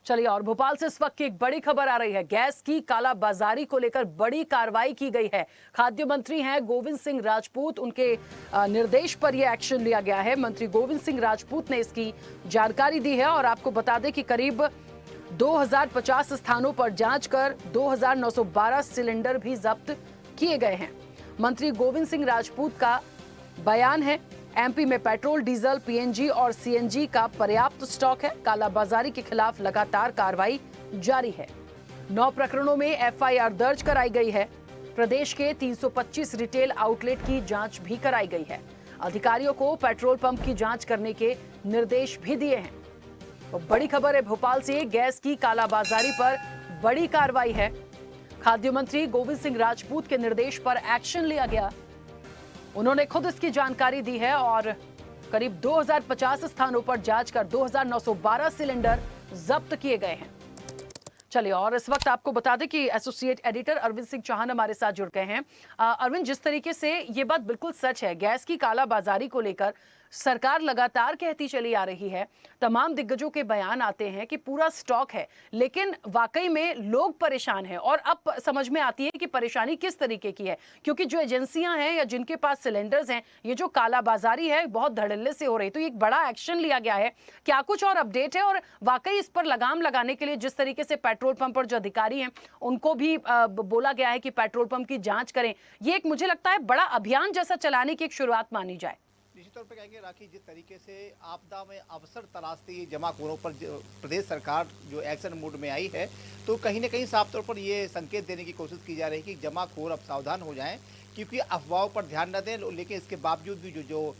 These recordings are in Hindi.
चलिए, और भोपाल से इस वक्त की एक बड़ी खबर आ रही है। गैस की कालाबाजारी को लेकर बड़ी कार्रवाई की गई है। खाद्य मंत्री हैं गोविंद सिंह राजपूत, उनके निर्देश पर यह एक्शन लिया गया है। मंत्री गोविंद सिंह राजपूत ने इसकी जानकारी दी है और आपको बता दें कि करीब 2050 स्थानों पर जांच कर 2912 सिलेंडर भी जब्त किए गए हैं। मंत्री गोविंद सिंह राजपूत का बयान है, एमपी में पेट्रोल, डीजल, पीएनजी और सीएनजी का पर्याप्त स्टॉक है। कालाबाजारी के खिलाफ लगातार कार्रवाई जारी है। 9 प्रकरणों में एफआईआर दर्ज कराई गई है। प्रदेश के 325 रिटेल आउटलेट की जांच भी कराई गई है। अधिकारियों को पेट्रोल पंप की जांच करने के निर्देश भी दिए हैं। तो बड़ी खबर है भोपाल से, गैस की कालाबाजारी पर बड़ी कार्रवाई है। खाद्य मंत्री गोविंद सिंह राजपूत के निर्देश पर एक्शन लिया गया। उन्होंने खुद इसकी जानकारी दी है और करीब 2050 स्थानों पर जांच कर 2912 सिलेंडर जब्त किए गए हैं। चलिए, और इस वक्त आपको बता दें कि एसोसिएट एडिटर अरविंद सिंह चौहान हमारे साथ जुड़ गए हैं। अरविंद, जिस तरीके से ये बात बिल्कुल सच है, गैस की कालाबाजारी को लेकर सरकार लगातार कहती चली आ रही है, तमाम दिग्गजों के बयान आते हैं कि पूरा स्टॉक है, लेकिन वाकई में लोग परेशान हैं। और अब समझ में आती है कि परेशानी किस तरीके की है, क्योंकि जो एजेंसियां हैं या जिनके पास सिलेंडर्स हैं, ये जो कालाबाजारी है बहुत धड़ल्ले से हो रही। तो ये एक बड़ा एक्शन लिया गया है, क्या कुछ और अपडेट है? और वाकई इस पर लगाम लगाने के लिए जिस तरीके से पेट्रोल पंप पर जो अधिकारी हैं उनको भी बोला गया है कि पेट्रोल पंप की जांच करें, ये एक मुझे लगता है बड़ा अभियान जैसा चलाने की एक शुरुआत मानी जाए। निश्चित तौर पर कहेंगे राखी, जिस तरीके से आपदा में अवसर तलाशती ये जमाखोरों पर प्रदेश सरकार जो एक्शन मोड में आई है, तो कहीं ना कहीं साफ तौर पर ये संकेत देने की कोशिश की जा रही है कि जमाखोर अब सावधान हो जाएं, क्योंकि अफवाहों पर ध्यान न दें। लेकिन इसके बावजूद भी जो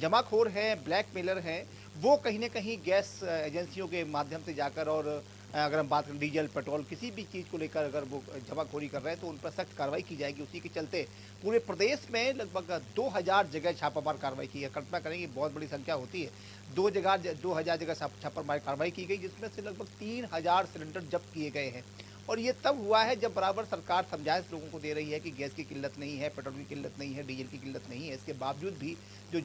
जमाखोर हैं, ब्लैकमेलर हैं, वो कहीं ना कहीं गैस एजेंसियों के माध्यम से जाकर, और अगर हम बात करें डीजल, पेट्रोल, किसी भी चीज़ को लेकर अगर वो जमाखोरी कर रहे हैं तो उन पर सख्त कार्रवाई की जाएगी। उसी के चलते पूरे प्रदेश में लगभग 2000 जगह छापामार कार्रवाई की है। कल्पना करेंगे बहुत बड़ी संख्या होती है। 2000 जगह छापामार कार्रवाई की गई, जिसमें से लगभग 3000 सिलेंडर जब्त किए गए हैं। और ये तब हुआ है जब बराबर सरकार समझाइश लोगों को दे रही है कि गैस की किल्लत नहीं है, पेट्रोल की किल्लत नहीं है, डीजल की किल्लत नहीं है। इसके बावजूद भी जो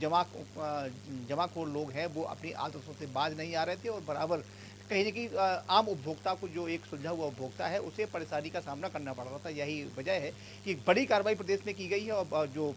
जमाखोर लोग हैं वो अपनी आदतों से बाज नहीं आ रहे थे, और बराबर कहीं ना कहीं आम उपभोक्ता को, जो एक सुलझा हुआ उपभोक्ता है, उसे परेशानी का सामना करना पड़ रहा था। यही वजह है कि एक बड़ी कार्रवाई प्रदेश में की गई है। और जो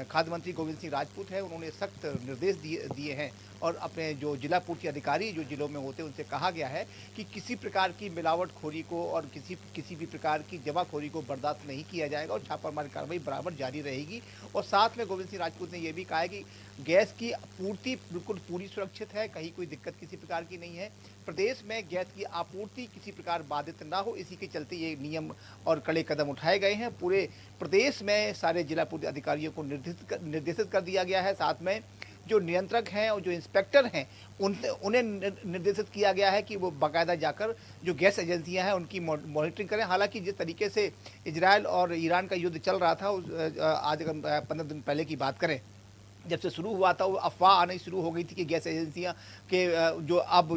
खाद्य मंत्री गोविंद सिंह राजपूत हैं, उन्होंने सख्त निर्देश दिए हैं, और अपने जो जिला पूर्ति अधिकारी जो जिलों में होते हैं उनसे कहा गया है कि किसी प्रकार की मिलावटखोरी को और किसी भी प्रकार की जमाखोरी को बर्दाश्त नहीं किया जाएगा, और छापामारी कार्रवाई बराबर जारी रहेगी। और साथ में गोविंद सिंह राजपूत ने यह भी कहा है कि गैस की आपूर्ति बिल्कुल पूरी सुरक्षित है, कहीं कोई दिक्कत किसी प्रकार की नहीं है। प्रदेश में गैस की आपूर्ति किसी प्रकार बाधित ना हो, इसी के चलते ये नियम और कड़े कदम उठाए गए हैं। पूरे प्रदेश में सारे जिला पूर्ति अधिकारियों को निर्देशित कर दिया गया है। साथ में जो नियंत्रक हैं और जो इंस्पेक्टर हैं उन्हें निर्देशित किया गया है कि वो बाकायदा जाकर जो गैस एजेंसियां हैं उनकी मॉनिटरिंग करें। हालांकि जिस तरीके से इजराइल और ईरान का युद्ध चल रहा था, आज अगर 15 दिन पहले की बात करें, जब से शुरू हुआ था, वो अफवाह आनी शुरू हो गई थी कि गैस एजेंसियां के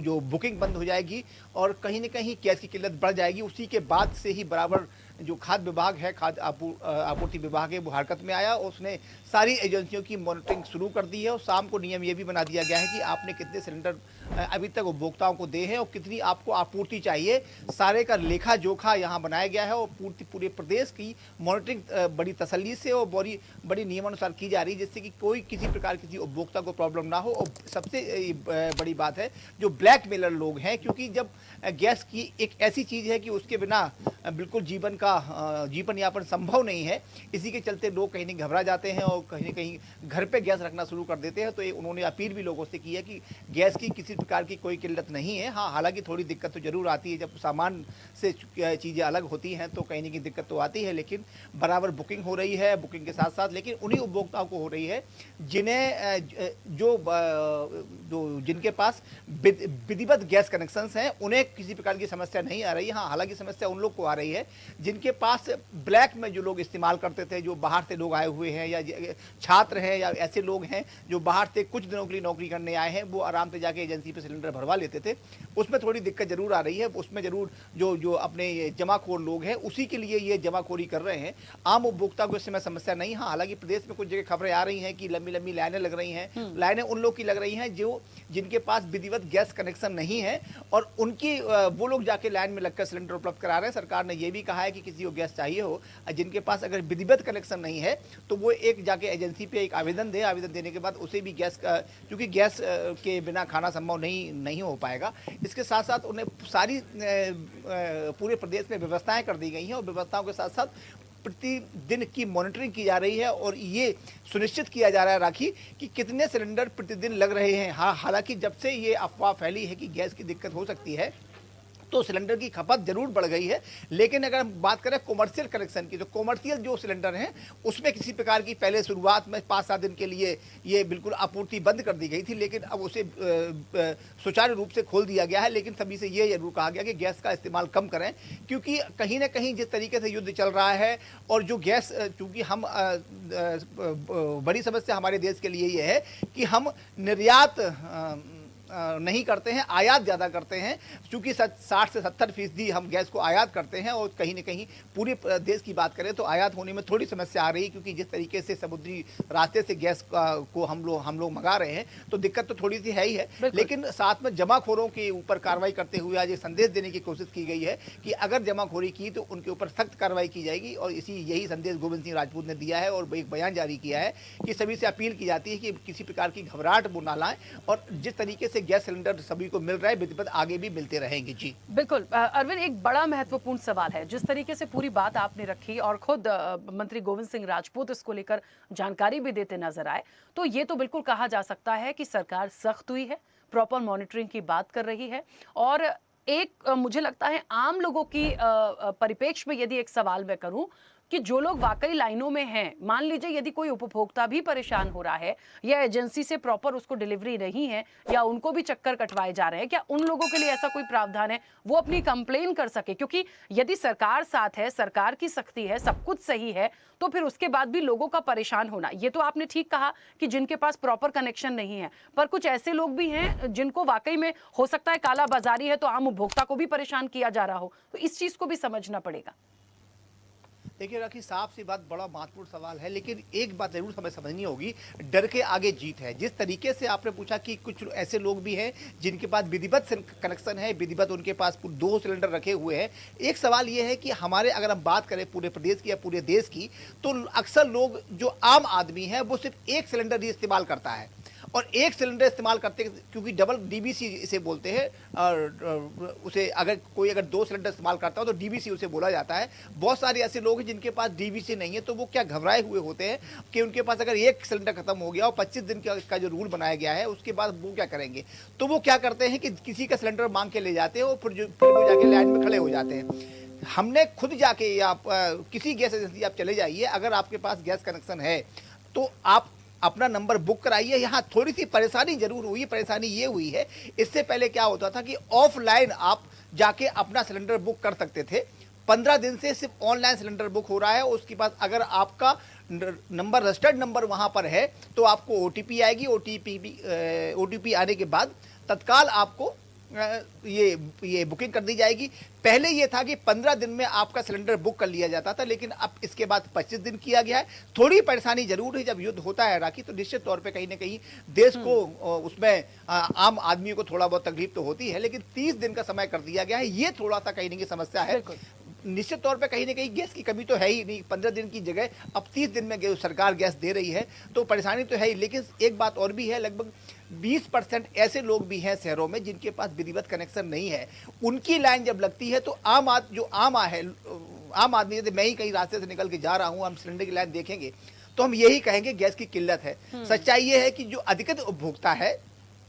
जो बुकिंग बंद हो जाएगी और कहीं ना कहीं गैस की किल्लत बढ़ जाएगी। उसी के बाद से ही बराबर जो खाद्य विभाग है, खाद्य आपूर्ति विभाग है, वो हरकत में आया और उसने सारी एजेंसियों की मॉनिटरिंग शुरू कर दी है। और शाम को नियम ये भी बना दिया गया है कि आपने कितने सिलेंडर अभी तक उपभोक्ताओं को दे हैं और कितनी आपको आपूर्ति चाहिए, सारे का लेखा जोखा यहाँ बनाया गया है। और पूरे प्रदेश की मॉनिटरिंग बड़ी तसल्ली से और बड़ी नियमानुसार की जा रही है, जिससे कि कोई किसी प्रकार किसी उपभोक्ता को प्रॉब्लम ना हो। और सबसे बड़ी बात है जो ब्लैकमेलर लोग हैं, क्योंकि जब गैस की एक ऐसी चीज़ है कि उसके बिना बिल्कुल जीवन यापन संभव नहीं है, इसी के चलते लोग कहीं नहीं घबरा जाते हैं और कहीं ना कहीं घर पे गैस रखना शुरू कर देते हैं। तो उन्होंने अपील भी लोगों से की है कि गैस की किसी प्रकार की कोई किल्लत नहीं है। हाँ, हालांकि थोड़ी दिक्कत तो जरूर आती है, जब सामान से चीज़ें अलग होती हैं तो कहीं ना कहीं दिक्कत तो आती है, लेकिन बराबर बुकिंग हो रही है। बुकिंग के साथ साथ लेकिन उन्हीं उपभोक्ताओं को हो रही है जिनके पास विधिवत गैस कनेक्शंस हैं, उन्हें किसी प्रकार की समस्या नहीं आ रही है। हाँ, हालांकि समस्या उन लोग को आ रही है जिनके पास ब्लैक में जो लोग इस्तेमाल करते थे, जो बाहर से लोग आए हुए हैं या छात्र हैं या ऐसे लोग हैं जो बाहर से कुछ दिनों के लिए नौकरी करने आए हैं, वो आराम से जाके एजेंसी पे सिलेंडर भरवा लेते थे। उसमें थोड़ी दिक्कत जरूर आ रही है, उसमें जरूर जो जो अपने ये जमाखोर लोग हैं उसी के लिए ये जमाखोरी कर रहे हैं। आम उपभोक्ता को इस समय समस्या नहीं। हाँ, हालांकि प्रदेश में कुछ जगह खबरें आ रही हैं कि लंबी लंबी लाइनें लग रही हैं। लाइनें उन लोग की लग रही हैं जो जिनके पास विधिवत गैस कनेक्शन नहीं है और उनकी वो लोग जाके लाइन में लगकर सिलेंडर उपलब्ध करा रहे हैं। सरकार ने यह भी कहा है कि किसी को गैस चाहिए हो, जिनके पास अगर विधिवत कनेक्शन नहीं है तो वो एक जाके एजेंसी पे एक आवेदन दे। आवेदन देने के बाद उसे भी गैस क्योंकि गैस के बिना खाना संभव नहीं हो पाएगा। इसके साथ साथ उन्हें सारी पूरे प्रदेश में व्यवस्थाएं कर दी गई हैं और व्यवस्थाओं के साथ साथ प्रतिदिन की मॉनिटरिंग की जा रही है और ये सुनिश्चित किया जा रहा है राखी कि कितने सिलेंडर प्रतिदिन लग रहे हैं। हाँ, हालांकि जब से ये अफवाह फैली है कि गैस की दिक्कत हो सकती है तो सिलेंडर की खपत जरूर बढ़ गई है, लेकिन अगर हम बात करें कॉमर्शियल कनेक्शन की, तो कॉमर्शियल जो सिलेंडर हैं उसमें किसी प्रकार की पहले शुरुआत में 5-7 दिन के लिए ये बिल्कुल आपूर्ति बंद कर दी गई थी, लेकिन अब उसे सुचारू रूप से खोल दिया गया है। लेकिन सभी से ये जरूर कहा गया कि गैस का इस्तेमाल कम करें, क्योंकि कहीं ना कहीं जिस तरीके से युद्ध चल रहा है और जो गैस, चूँकि हम बड़ी समस्या हमारे देश के लिए ये है कि हम निर्यात नहीं करते हैं, आयात ज़्यादा करते हैं। चूँकि 60 से 70% हम गैस को आयात करते हैं और कहीं न कहीं पूरे देश की बात करें तो आयात होने में थोड़ी समस्या आ रही है, क्योंकि जिस तरीके से समुद्री रास्ते से गैस को हम लोग मंगा रहे हैं तो दिक्कत तो थोड़ी सी है ही है। लेकिन साथ में जमाखोरों के ऊपर कार्रवाई करते हुए आज ये संदेश देने की कोशिश की गई है कि अगर जमाखोरी की तो उनके ऊपर सख्त कार्रवाई की जाएगी और यही संदेश गोविंद सिंह राजपूत ने दिया है और एक बयान जारी किया है कि सभी से अपील की जाती है कि किसी प्रकार की घबराहट वो ना लाएं और जिस तरीके से गैस सिलेंडर सभी को मिल रहा है विधिवत आगे भी मिलते रहेंगे। जी बिल्कुल अरविंद, एक बड़ा महत्वपूर्ण सवाल है। जिस तरीके से पूरी बात आपने रखी और खुद मंत्री गोविंद सिंह राजपूत इसको लेकर जानकारी भी देते नजर आए, तो ये तो बिल्कुल कहा जा सकता है कि सरकार सख्त हुई है, प्रॉपर मॉनिटरिंग की बात कर रही है। और एक मुझे लगता है आम लोगों की परिप्रेक्ष्य में यदि एक सवाल मैं करूं कि जो लोग वाकई लाइनों में हैं, मान लीजिए यदि कोई उपभोक्ता भी परेशान हो रहा है या एजेंसी से प्रॉपर उसको डिलीवरी नहीं है या उनको भी चक्कर कटवाए जा रहे हैं, क्या उन लोगों के लिए ऐसा कोई प्रावधान है वो अपनी कंप्लेन कर सके? क्योंकि यदि सरकार साथ है, सरकार की सख्ती है, सब कुछ सही है, तो फिर उसके बाद भी लोगों का परेशान होना, ये तो आपने ठीक कहा कि जिनके पास प्रॉपर कनेक्शन नहीं है, पर कुछ ऐसे लोग भी हैं जिनको वाकई में हो सकता है काला बाजारी है तो आम उपभोक्ता को भी परेशान किया जा रहा हो, तो इस चीज को भी समझना पड़ेगा। देखिए राखी, साफ सी बात, बड़ा महत्वपूर्ण सवाल है, लेकिन एक बात जरूर हमें समझनी होगी, डर के आगे जीत है। जिस तरीके से आपने पूछा कि कुछ ऐसे लोग भी हैं जिनके पास विधिवत कनेक्शन है, विधिवत उनके पास 2 सिलेंडर रखे हुए हैं। एक सवाल ये है कि हमारे, अगर हम बात करें पूरे प्रदेश की या पूरे देश की, तो अक्सर लोग, जो आम आदमी है, वो सिर्फ एक सिलेंडर ही इस्तेमाल करता है और एक सिलेंडर इस्तेमाल करते, क्योंकि डबल डीबीसी इसे बोलते हैं, और उसे अगर 2 सिलेंडर इस्तेमाल करता हो तो डीबीसी उसे बोला जाता है। बहुत सारे ऐसे लोग हैं जिनके पास डीबीसी नहीं है, तो वो क्या घबराए हुए होते हैं कि उनके पास अगर एक सिलेंडर खत्म हो गया और 25 दिन का जो रूल बनाया गया है उसके बाद वो क्या करेंगे, तो वो क्या करते हैं कि किसी का सिलेंडर मांग के ले जाते हैं और फिर वो जाके लाइन में खड़े हो जाते हैं। हमने खुद जाके, या किसी गैस एजेंसी आप चले जाइए, अगर आपके पास गैस कनेक्शन है तो आप अपना नंबर बुक कराइए। यहाँ थोड़ी सी परेशानी जरूर हुई। परेशानी ये हुई है, इससे पहले क्या होता था कि ऑफलाइन आप जाके अपना सिलेंडर बुक कर सकते थे। 15 दिन से सिर्फ ऑनलाइन सिलेंडर बुक हो रहा है। उसके बाद अगर आपका नंबर, रजिस्टर्ड नंबर वहां पर है तो आपको ओटीपी आएगी। ओटीपी आने के बाद तत्काल आपको ये बुकिंग कर दी जाएगी। पहले ये था कि 15 दिन में आपका सिलेंडर बुक कर लिया जाता था, लेकिन अब इसके बाद 25 दिन किया गया है। थोड़ी परेशानी जरूर है, जब युद्ध होता है राखी, तो निश्चित तौर पे कहीं ना कहीं देश को, उसमें आम आदमी को थोड़ा बहुत तकलीफ तो होती है, लेकिन 30 दिन का समय कर दिया गया है। ये थोड़ा सा कहीं ना कहीं समस्या है। निश्चित तौर पे कहीं ना कहीं गैस की कमी तो है ही नहीं। 15 दिन की जगह अब 30 दिन में सरकार गैस दे रही है, तो परेशानी तो है ही। लेकिन एक बात और भी है, लगभग 20% ऐसे लोग भी हैं शहरों में जिनके पास विधिवत कनेक्शन नहीं है। उनकी लाइन जब लगती है तो आम आदमी, जैसे मैं ही कहीं रास्ते से निकल के जा रहा हूँ, हम सिलेंडर की लाइन देखेंगे तो हम यही कहेंगे गैस की किल्लत है। सच्चाई ये है कि जो अधिकतर उपभोक्ता है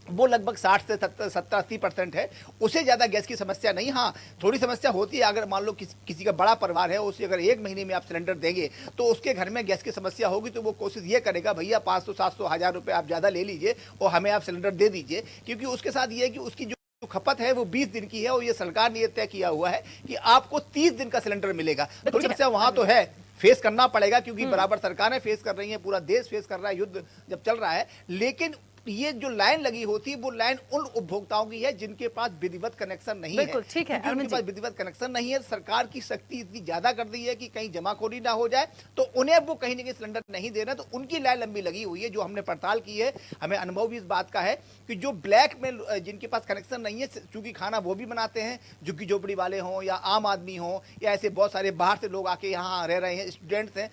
वो लगभग 60 से 70-80% है। उससे ज़्यादा गैस की समस्या नहीं। हाँ, थोड़ी समस्या होती है, अगर मान लो किसी का बड़ा परिवार है, उसे अगर 1 महीने में आप सिलेंडर देंगे तो उसके घर में गैस की समस्या होगी, तो वो कोशिश ये करेगा, भैया 500, 700, 1000 रुपये आप ज़्यादा ले लीजिए और हमें आप सिलेंडर दे दीजिए, क्योंकि उसके साथ ये है कि उसकी जो खपत है वो 20 दिन की है और ये सरकार ने ये तय किया हुआ है कि आपको 30 दिन का सिलेंडर मिलेगा। थोड़ी समस्या वहां तो है, फेस करना पड़ेगा क्योंकि बराबर सरकारें फेस कर रही हैं, पूरा देश फेस कर रहा है, युद्ध जब चल रहा है। लेकिन ये जो लाइन लगी होती है वो लाइन उन उपभोक्ताओं की है जिनके पास विधिवत कनेक्शन नहीं है। ठीक है, उनके पास विधिवत कनेक्शन नहीं है। सरकार की सख्ती इतनी ज्यादा कर दी है कि कहीं जमाखोरी ना हो जाए, तो उन्हें वो कहीं ना कहीं सिलेंडर नहीं दे रहे, तो उनकी लाइन लंबी लगी हुई है। जो हमने पड़ताल की है, हमें अनुभव भी इस बात का है कि जो ब्लैक में जिनके पास कनेक्शन नहीं है, चूंकि खाना वो भी बनाते हैं, झुग्गी झोपड़ी वाले हों या आम आदमी हों या ऐसे बहुत सारे बाहर से लोग आके यहाँ रह रहे हैं, स्टूडेंट्स हैं।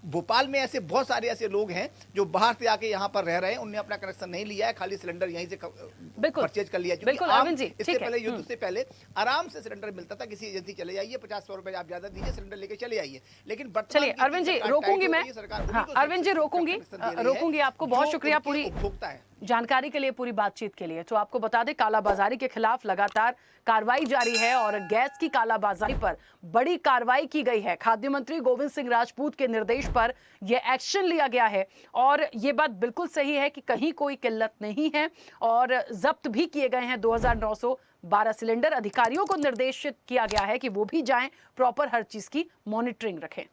भोपाल में ऐसे बहुत सारे ऐसे लोग हैं जो बाहर से आके यहाँ पर रह रहे हैं, उन्हें अपना कनेक्शन नहीं लिया है, खाली सिलेंडर यहीं से परचेज कर लिया। बिल्कुल अरविंद जी, इससे पहले युद्ध से पहले आराम से सिलेंडर मिलता था, किसी एजेंसी चले जाइए, 50-100 रुपए आप ज्यादा दीजिए, सिलेंडर लेके चले आइए। लेकिन चलिए अरविंद जी रोकूंगी मैं, अरविंद जी रोकूंगी आपको। बहुत शुक्रिया पूरी उपभोक्ता है जानकारी के लिए, पूरी बातचीत के लिए। तो आपको बता दें कालाबाजारी के खिलाफ लगातार कार्रवाई जारी है और गैस की कालाबाजारी पर बड़ी कार्रवाई की गई है। खाद्य मंत्री गोविंद सिंह राजपूत के निर्देश पर यह एक्शन लिया गया है और ये बात बिल्कुल सही है कि कहीं कोई किल्लत नहीं है और जब्त भी किए गए हैं 2912 सिलेंडर। अधिकारियों को निर्देशित किया गया है कि वो भी जाएं, प्रॉपर हर चीज की मॉनिटरिंग रखें।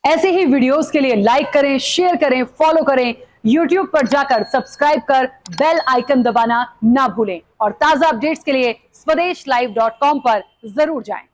ऐसे ही वीडियोस के लिए लाइक करें, शेयर करें, फॉलो करें। YouTube पर जाकर सब्सक्राइब कर बेल आइकन दबाना ना भूलें और ताजा अपडेट्स के लिए स्वदेशलाइव.com पर जरूर जाएं।